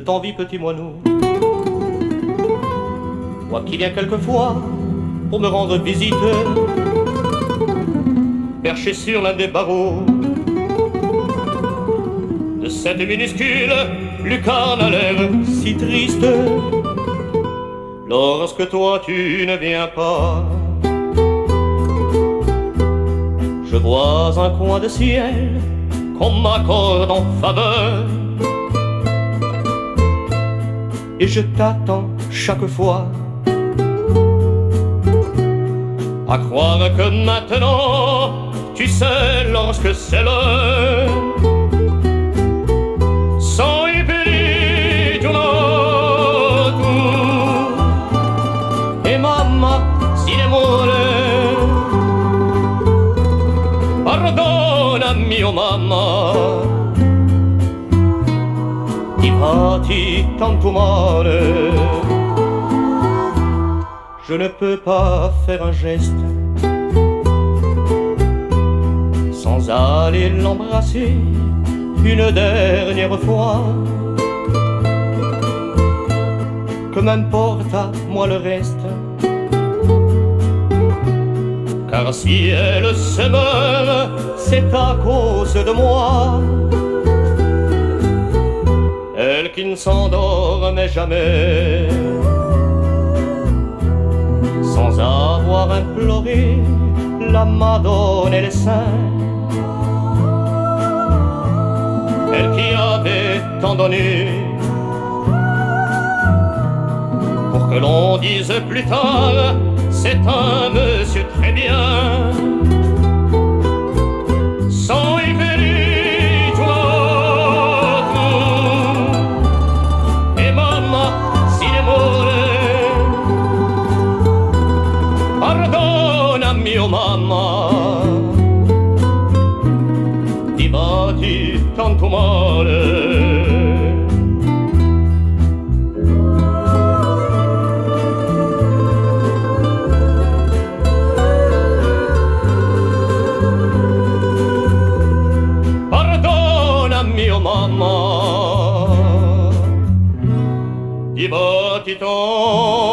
t'envie, petit moineau. Moi qui viens quelquefois pour me rendre visite, perché sur l'un des barreaux de cette minuscule lucarne à l'air si triste, lorsque toi tu ne viens pas, je vois un coin de ciel qu'on m'accorde en faveur, et je t'attends chaque fois, à croire que maintenant tu sais lorsque c'est l'heure. Soy perito tu e mamma si demore. Pardona mio mamma, ti fatti tanto male. Je ne peux pas faire un geste sans aller l'embrasser une dernière fois. Que m'importe à moi le reste, car si elle se meurt, c'est à cause de moi. Elle qui ne s'endormait jamais, sans avoir imploré la Madone et les saints. Elle qui avait tant donné pour que l'on dise plus tard c'est un monsieur très bien. Soy perito tu e mamma si demore. Pardona mio mamma, ti batti tanto male. Pardona mio mamma, ti batti tanto